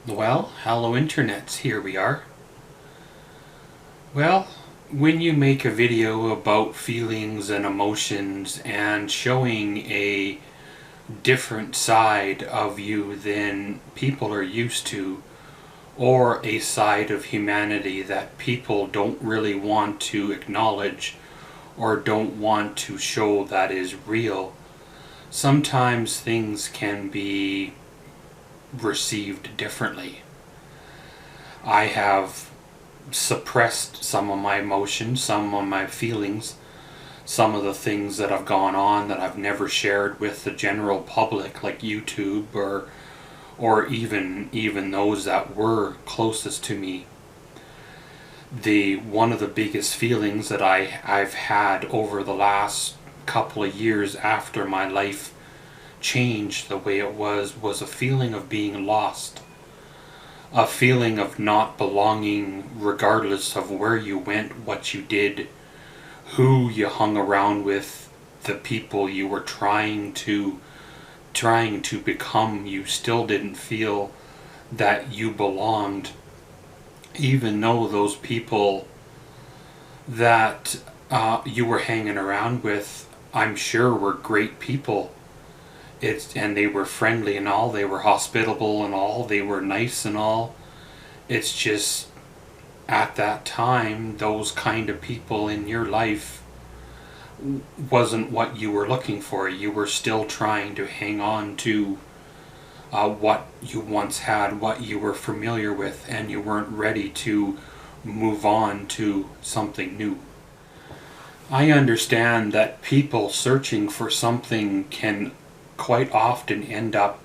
Well, hello internets, here we are. Well, when you make a video about feelings and emotions and showing a different side of you than people are used to, or a side of humanity that people don't really want to acknowledge or don't want to show that is real, sometimes things can be received differently. I have suppressed some of my emotions, some of my feelings, some of the things that have gone on that I've never shared with the general public, like YouTube or even those that were closest to me. One of the biggest feelings that I've had over the last couple of years after my life changed the way it was a feeling of being lost. A feeling of not belonging regardless of where you went, what you did, who you hung around with, the people you were trying to become. You still didn't feel that you belonged, even though those people that you were hanging around with, I'm sure, were great people. And they were friendly and all, they were hospitable and all, they were nice and all. It's just, at that time, those kind of people in your life wasn't what you were looking for. You were still trying to hang on to what you once had, what you were familiar with, and you weren't ready to move on to something new. I understand that people searching for something can quite often end up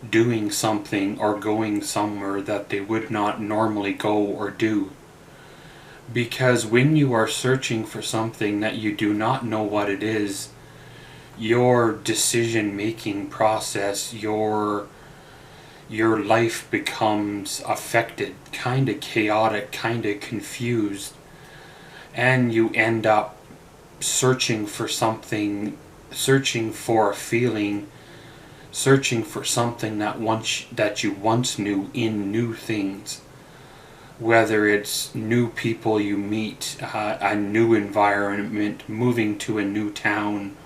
doing something or going somewhere that they would not normally go or do. Because when you are searching for something that you do not know what it is, your decision-making process, your life becomes affected, kind of chaotic, kind of confused, and you end up searching for something, searching for a feeling, searching for something that you once knew in new things. Whether it's new people you meet, a new environment, moving to a new town,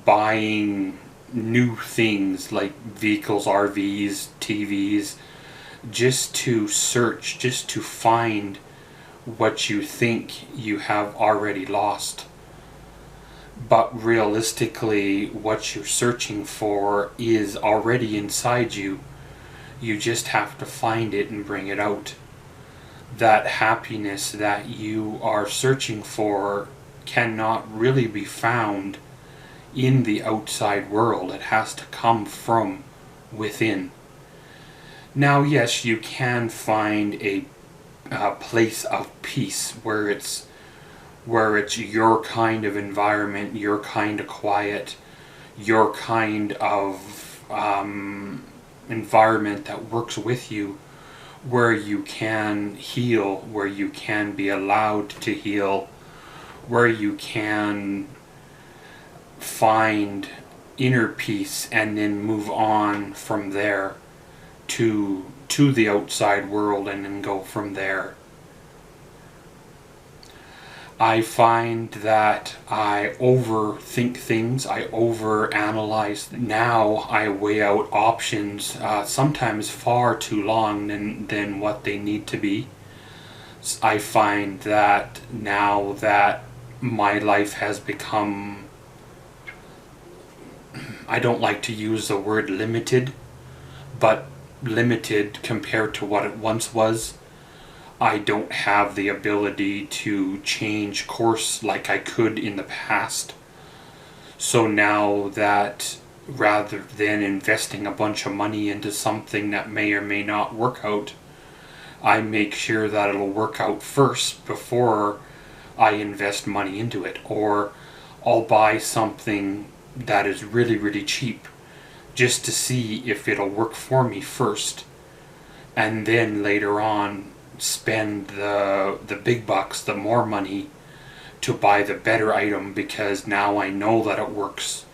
buying new things like vehicles, RVs, TVs, just to search, just to find what you think you have already lost. But realistically, what you're searching for is already inside you. You just have to find it and bring it out. That happiness that you are searching for cannot really be found in the outside world. It has to come from within. Now, yes, you can find a place of peace where it's your kind of environment, your kind of quiet, your kind of environment that works with you, where you can heal, where you can be allowed to heal, where you can find inner peace and then move on from there to the outside world and then go from there. I find that I overthink things, I overanalyze. Now I weigh out options, sometimes far too long than what they need to be. I find that now that my life has become, I don't like to use the word limited, but limited compared to what it once was. I don't have the ability to change course like I could in the past. So now that rather than investing a bunch of money into something that may or may not work out, I make sure that it'll work out first before I invest money into it. Or I'll buy something that is really, really cheap just to see if it'll work for me first, and then later on spend the big bucks, the more money, to buy the better item because now I know that it works.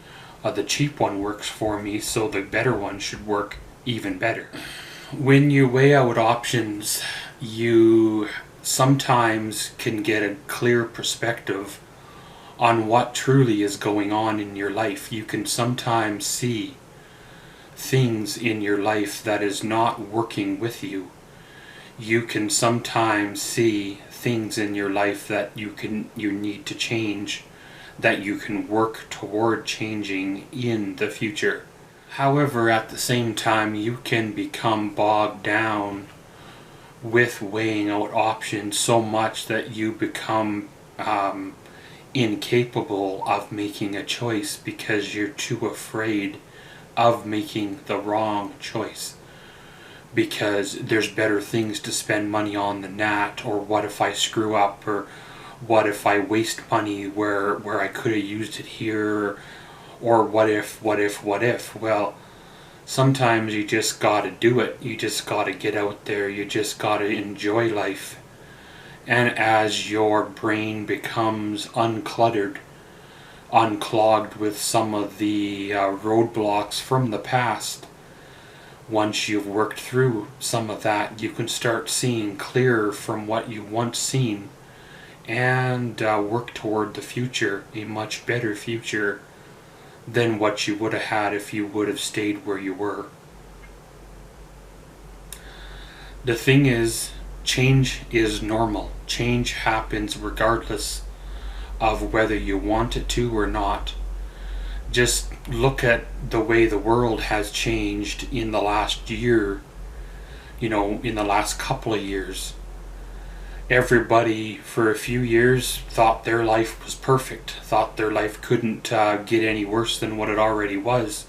The cheap one works for me, so the better one should work even better. When you weigh out options, you sometimes can get a clear perspective on what truly is going on in your life. You can sometimes see things in your life that is not working with you. You can sometimes see things in your life that you need to change, that you can work toward changing in the future. However, at the same time, you can become bogged down with weighing out options so much that you become incapable of making a choice because you're too afraid of making the wrong choice, because there's better things to spend money on than that, or what if I screw up, or what if I waste money where I could have used it here, or what if. Well, sometimes you just gotta do it. You just gotta get out there. You just gotta enjoy life. And as your brain becomes uncluttered, unclogged with some of the roadblocks from the past, once you've worked through some of that, you can start seeing clearer from what you once seen, and work toward the future, a much better future than what you would have had if you would have stayed where you were. The thing is, change is normal. Change happens regardless of whether you want it to or not. Just look at the way the world has changed in the last year, in the last couple of years. Everybody for a few years thought their life was perfect, thought their life couldn't get any worse than what it already was.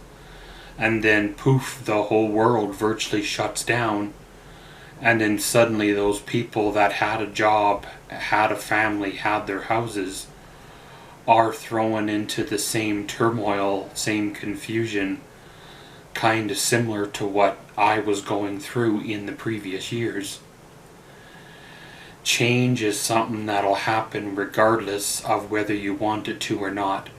And then poof, the whole world virtually shuts down. And then suddenly those people that had a job, had a family, had their houses, are thrown into the same turmoil, same confusion, kind of similar to what I was going through in the previous years. Change is something that'll happen regardless of whether you want it to or not.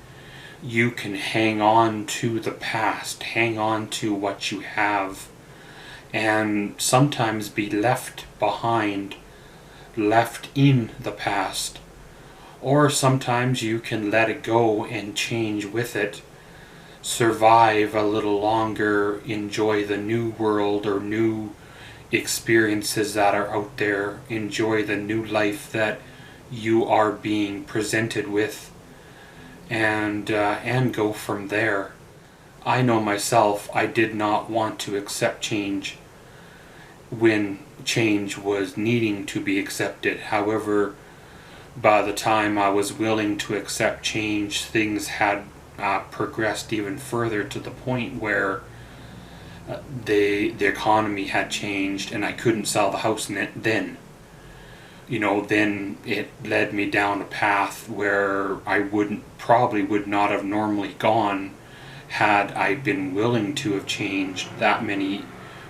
You can hang on to the past, hang on to what you have, and sometimes be left behind, left in the past. Or sometimes you can let it go and change with it, survive a little longer, enjoy the new world or new experiences that are out there, enjoy the new life that you are being presented with, and go from there. I know myself, I did not want to accept change when change was needing to be accepted. However, by the time I was willing to accept change, things had progressed even further to the point where the economy had changed and I couldn't sell the house then. Then it led me down a path where I probably would not have normally gone had I been willing to have changed that many,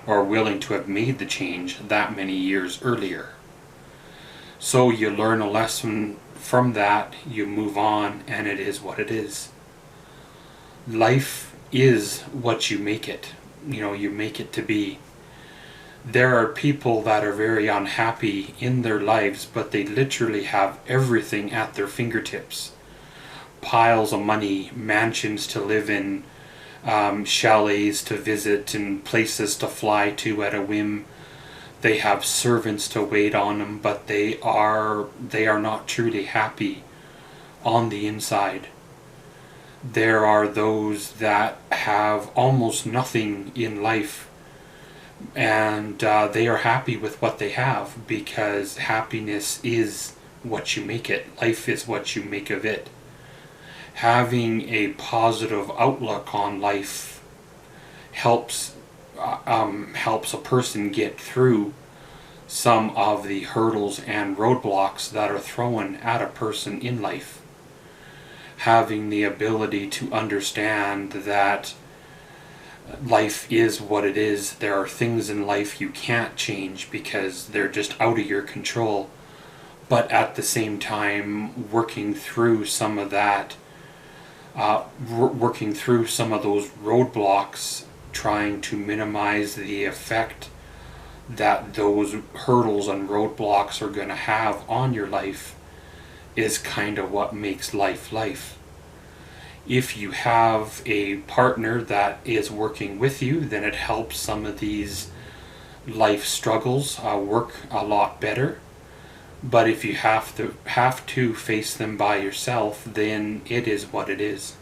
or willing to have made the change that many years earlier. So you learn a lesson from that, you move on, and it is what it is. Life is what you make it. You make it to be. There are people that are very unhappy in their lives, but they literally have everything at their fingertips. Piles of money, mansions to live in, chalets to visit, and places to fly to at a whim. They have servants to wait on them, but they are not truly happy on the inside. There are those that have almost nothing in life, and they are happy with what they have, because happiness is what you make it. Life is what you make of it. Having a positive outlook on life helps a person get through some of the hurdles and roadblocks that are thrown at a person in life. Having the ability to understand that life is what it is. There are things in life you can't change because they're just out of your control. but at the same time working through some of that, working through some of those roadblocks, trying to minimize the effect that those hurdles and roadblocks are going to have on your life, is kind of what makes life life. If you have a partner that is working with you, then it helps some of these life struggles work a lot better. But if you have to face them by yourself, then it is what it is.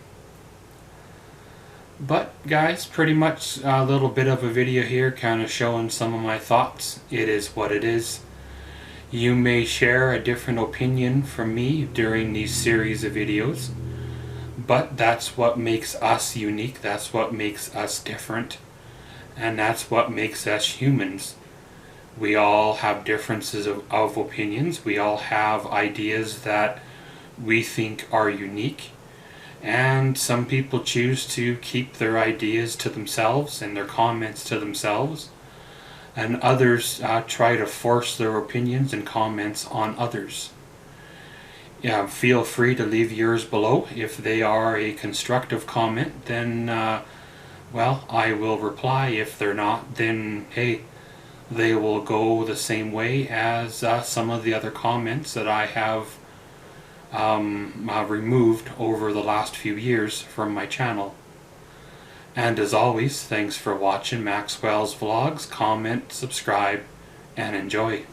But guys, pretty much a little bit of a video here, kind of showing some of my thoughts. It is what it is. You may share a different opinion from me during these series of videos, but that's what makes us unique. That's what makes us different. And that's what makes us humans. We all have differences of opinions. We all have ideas that we think are unique. And some people choose to keep their ideas to themselves and their comments to themselves. And others try to force their opinions and comments on others. Yeah, feel free to leave yours below. If they are a constructive comment, then well, I will reply. If they're not, then hey, they will go the same way as some of the other comments that I have removed over the last few years from my channel. And as always, thanks for watching Maxwell's Vlogs. Comment, subscribe, and enjoy.